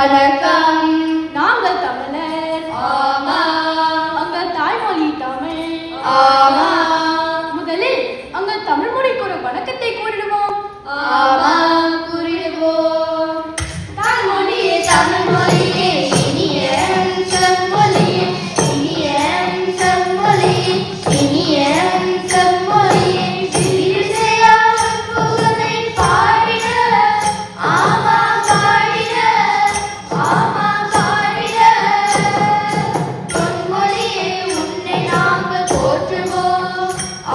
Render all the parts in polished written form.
வணக்கம். நாங்கள் தமிழர். ஆமா. அங்கள் தாய்மொழி தமிழ். ஆமா. முதலில் அங்கள் தமிழ் மொழிக்கு ஒரு வணக்கத்தை கூறிடுவோம். ஆமா, கூறிடுவோம். தாய்மொழியே தமிழ் மொழியே இனிய செம்மொழியே, இனிய செம்மொழியே, இனிய செம்மொழியே. சிறிசையால் புகழை பாடிட, ஆமா பாடிட, ஆமா பாடிட. பொன்மொழியே உன்னை நாங்கள் போற்றுவோம்,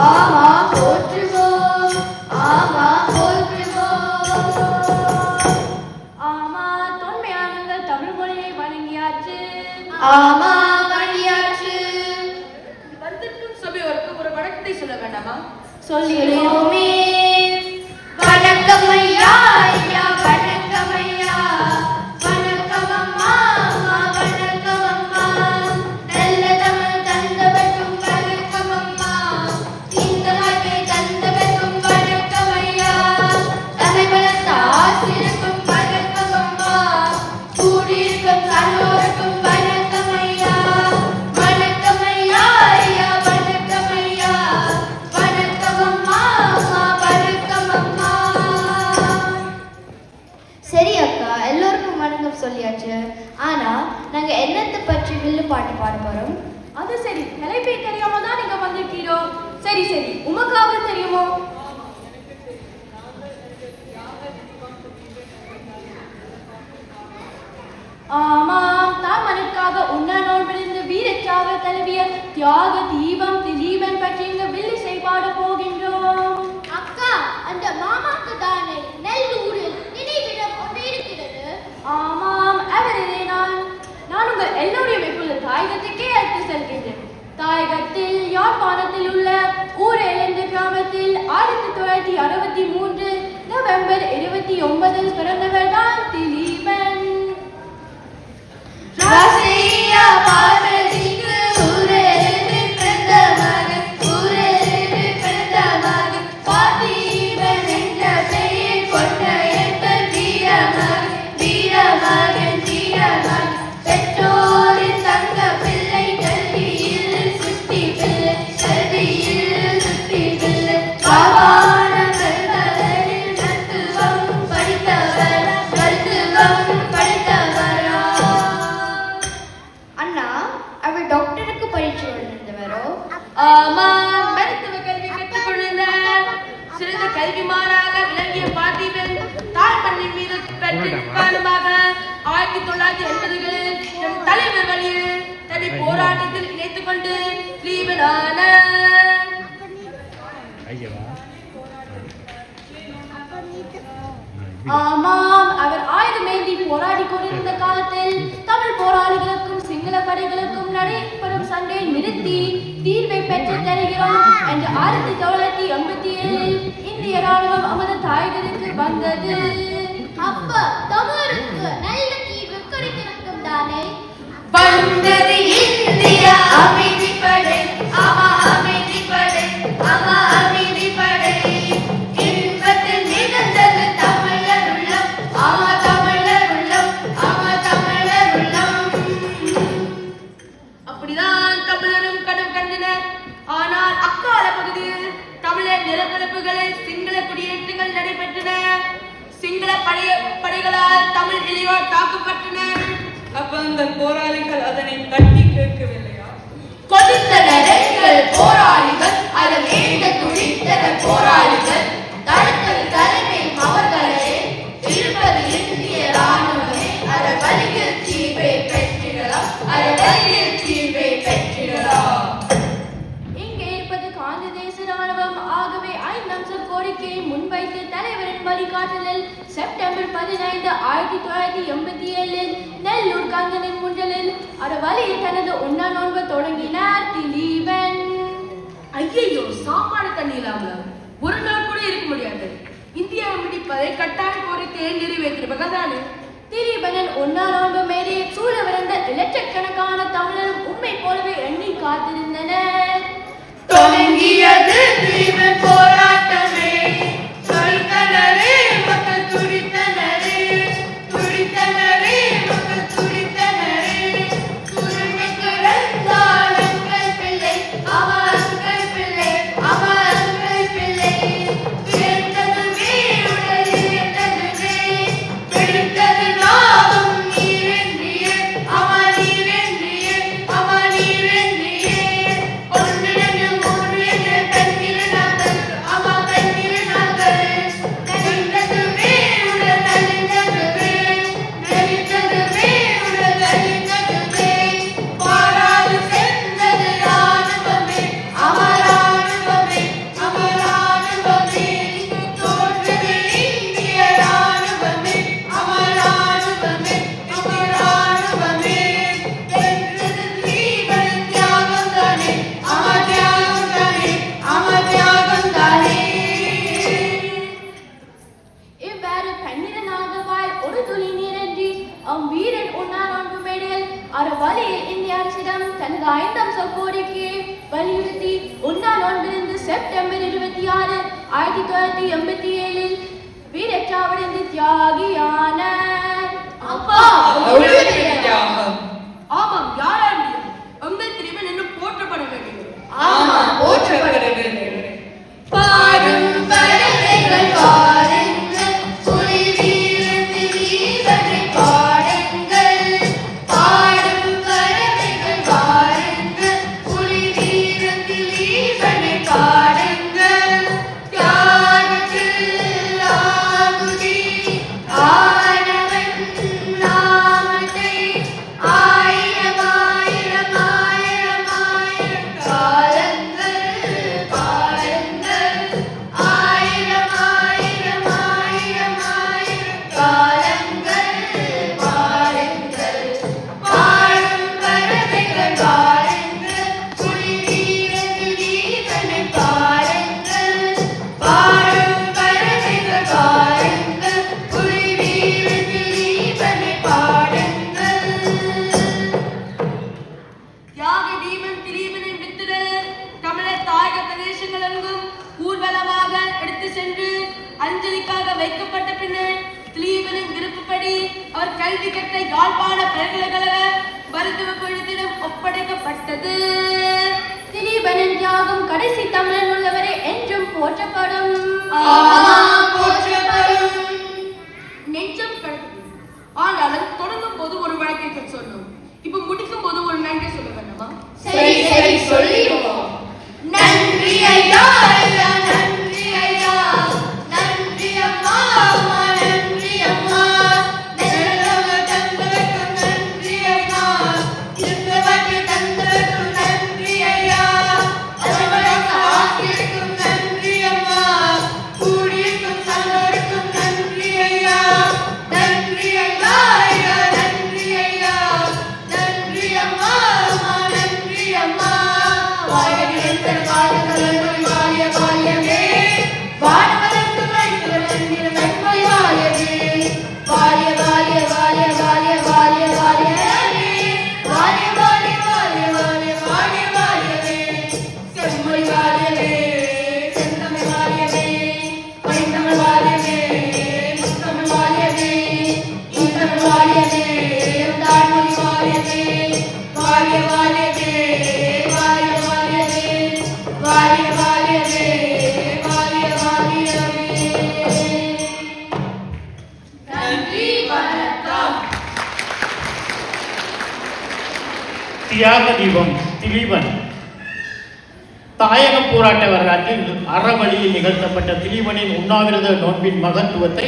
ஆமா போற்றுவோம், ஆமா போற்றுவோம். ஆமா, தொன்மையானங்கள் தமிழ் மொழியை வழங்கியாச்சு. ஆமா வழியாற்று. வந்திருக்கும் சபையோருக்கு ஒரு வணக்கத்தை சொல்ல வேண்டாமா? சொல்லிடுவோமே. வணக்கம் ஐயா, ஐயா வணக்கம் ஐயா, வணக்கம் அம்மா, அம்மா வணக்கம் அம்மா. நல்ல தமிழ் தந்தவர்க்கும் வணக்கம் அம்மா, இந்த வாழ்க்கை தந்தவர்க்கும் வணக்கம் ஐயா. தமிழ் வளர்த்த ஆசிரியருக்கும் வணக்கம் அம்மா, கூடியிருக்கும் சான்றோருக்கும் வணக்கம் ஐயா. வணக்கம் ஐயா, ஐயா வணக்கம் ஐயா, வணக்கம் அம்மா, அம்மா வணக்கம் அம்மா. சரி அக்கா, எல்லோருக்கும் வணக்கம் சொல்லியாச்சு. ஆனா நாங்க என்னத்தை பற்றி வில்லு பாட்டு பாட போறோம்? அது சரி, தலைப்பை தெரியாம தான் நீங்க வந்திருக்கீரோ? சரி சரி, உமக்காக தெரியுமோ? ஆமாம், தான் மனக்காக உண்ணானோல் விழுந்து வீரச்சாக தழுவிய தியாக தீபம் திலீபன் பற்றி இங்கு வில்லு செய்பாட போகின்றோம். அக்கா, அந்த மாமாக்கு தானே நெல்லூரில் நினைவிடம் ஒன்று இருக்கிறது. ஆமாம், அவரே நான் உங்கள் எல்லோரையும் இப்பொழுது தாயகத்துக்கே அழைத்து செல்கின்றேன். தாயகத்தில் யாழ்ப்பாணத்தில் உள்ள ஊரெழுந்து கிராமத்தில் 1963 நவம்பர் 29 பிறந்தவர் தான் திலீபன். ராசையா பார்வதிக்கு ஊரெழுந்து பிறந்த மகன், ஊரெழுந்து பிறந்த மகன், பார்த்திபன் என்ற பெயர் கொண்ட எங்கள் வீரமகன், வீரமகன், வீரமகன். பெற்றோரின் தங்க பிள்ளை, கல்வியில் சுத்தி பிள்ளை, கல்வியில் சுத்தி பிள்ளை. பாவான கல்வரில் மருத்துவம் படித்தவர், மருத்துவம் படித்தவரா. அண்ணா, அவர் டாக்டருக்கு பரீட்சை எழுந்தவரோ? ஆமா, மருத்துவ கல்வி பெற்றுக் கொண்டிருந்தார். சிறந்த கல்விமானாக விளங்கிய பார்த்திபன் தாய் மண்ணின் மீது பெற்ற காரணமாக 1980களில் நம் தலைவர் வழியில் தனி போராட்டத்தில் இணைத்துக் கொண்டு திலீபனான. ஆமாம், அவர் ஆயுதமேந்தி போராடி கொண்டிருந்த காலத்தில் தமிழ் போராளிகளுக்கும் சிங்கள படைகளுக்கும் நடைபெறும் சண்டையை நிறுத்தி தீர்வை பெற்று தருகிறோம் என்று 1987 இந்திய ராணுவம் நமது தாயகத்துக்கு வந்தது. அப்ப தமிழருக்கு நல்ல தீர்வு கிடைத்திருக்கும் தானே? வந்தது இந்திய அமைதிப்படை, ஆமா அமைதிப்படை, ஆமா அமைதிப்படை. இன்பத்தில் மிதந்தது தமிழர் உள்ளம், ஆமா தமிழர் உள்ளம், ஆமா தமிழர் உள்ளம். அப்படிதான் தமிழரும் கனவு கண்டனர். ஆனால் அக்கால பகுதியில் தமிழர் நிலக்கலப்புகளில் சிங்கள குடியேற்றங்கள் நடைபெற்றன. சிங்கள படைகளால் தமிழ் இளையோர் தாக்கப்பட்டனர். அப்ப அந்த போராளிகள் அதனை தட்டி கேட்கவில்லையா? கொதித்தனர் எங்கள் போராளிகள், அதில் ஏந்த துடித்தனர் போராளிகள். தடுத்தது தலைமை அவர்களே, இருப்பது இந்திய ராணுவமே. அத வழியில் தீர்வை பெற்றிடலாம், அத வழியில் தீர்வை பெற்றிடலாம். இங்கே இருப்பது காந்தி தேச ராணுவம். ஆகவே 5 அம்ச கோரிக்கையை முன்வைத்து தலைவரின் வழிகாட்டலில் செப்டம்பர் 15, 1987 நெல்லூர் கங்கனின் முன்றலில் அற வழியில் தனது உண்ணா நோன்பு தொடங்கினார் திலீபன். ஐயையோ, சாப்பாடு தண்ணி இல்லாம ஒரு நாள் கூட இருக்க முடியாது. இந்தியாவை முடிப்பதை கட்டாய கோரிக்கையை நிறைவேற்றிருப்பவர் தானே. திலீபனின் உண்ணா நோன்பு மேடையை சூழவிருந்த இலட்சக்கணக்கான தமிழரும் உண்மை போலவே எண்ணி காத்திருந்தனர். தொடங்கியது திலீபன் போராட்டமே, சொல்தனரே மக்கள் துடித்தனரே, துடித்தனரே மக்கள் வீரன் உண்ணாநோன்பு மேடையில் அறவழியில் இந்திய அரசிடம் தனது 5 அம்ச கோரிக்கையை வலியுறுத்தி உண்ணாநோன்பிலிருந்து செப்டம்பர் 26, 1987 வீரச்சாவடைந்து தியாகியானார். அப்பா அவ்வளவு பெரிய தியாகம். ஆமாம், யாரா முடியும்? எங்கள் திரிவன் இன்னும் போற்றப்பட வேண்டியது. ஆமா, போற்றப்பட வேண்டும். பாடும் பறவைகள் பாருங்கள், புலி வீரத்தில் ஈவனை பாடுங்கள். பாடும் பறவைகள் பாருங்கள், புலி வீரத்தில் ஈவனை பாடுங்கள். தியாகத்தில் ஆகுதி ஆனவன் நாமத்தை ஆயிரம் ஆயிரம் ஆயிரம் ஆயிரம் காலங்கள் பாருங்கள். ஆயிரம் ஆயிரம் ஆயிரம் ஆயிரம் காலங்கள் பாருங்கள். பாடும் பறவைகள் பாருங்கள், புலி வீரத்தில் ஈவனை பாருங்கள். பாடும் பறவைகள் பாருங்கள், புலி வீரத்தில் ஈவனை பாடுங்கள். தியாக தீபம் திலீபனின் வித்துடல் தமிழர் தாயக பிரதேசங்கள் எங்கும் ஊர்வலமாக எடுத்து சென்று அஞ்சலிக்காக வைக்கப்பட்ட பின்னர் திலீபனின் விருப்பப்படி அவர் கல்வி கற்ற யாழ்ப்பாண பல்கலைக்கழக மருத்துவ குழுவிடம் ஒப்படைக்கப்பட்டது. திலீபனின் தியாகம் கடைசி தமிழன் உள்ளவரை என்றும் போற்றப்படும். ஆமாம், போற்றப்படும். நெஞ்சம் கடந்தது. ஆனாலும் தொடங்கும் போது ஒரு வழக்கை சொன்னோம். இப்ப முடிக்கும் போது ஒரு நன்றி சொல்ல வேண்டாமா? சரி சரி சொல்லிடுவோம். நன்றி ஐயா ஐயா, நன்றி ஐயா, நன்றி அம்மா அம்மா, நன்றி அம்மா. நல்லவங்க தந்தவர்க்கும் நன்றி ஐயா, இருந்தவங்க தந்தவர்க்கும் நன்றி ஐயா. அவர்களுக்கு ஆக்கியிருக்கும் நன்றி அம்மா, கூடியிருக்கும் சல்லோருக்கும் நன்றி ஐயா. நன்றி ஐயா ஐயா, நன்றி ஐயா, நன்றி அம்மா அம்மா, நன்றி அம்மா. வாழ்க நிரந்தர காலங்கள் வாழிய வாழியவே, வானவதற்கு மனிதர்கள் நன்மை வாழியவே. வாழிய வாழிய வாழிய வாழிய வாழிய வாழியவே, வாழிய வாழிய வாழிய வாழிய வாழிய வாழியவே. செம்மொழி வாழியவே, செந்தமிழ் வாழியவே, பைந்தமிழ் வாழியவே, முத்தமிழ் வாழியவே, இந்தமிழ் வாழியவே, தாய்மொழி வாழியவே. வாழிய வாழியவே, வாழிய வாழியவே, வாழிய வாழியவே, வாழிய வாழியவே. நன்றி, வணக்கம். தியாக தீபம் திலீபன். தாயக போராட்ட வரலாற்றில் அறவழியில் நிகழ்த்தப்பட்ட திலீபனின் உண்ணாவிரத நோன்பின் மகத்துவத்தை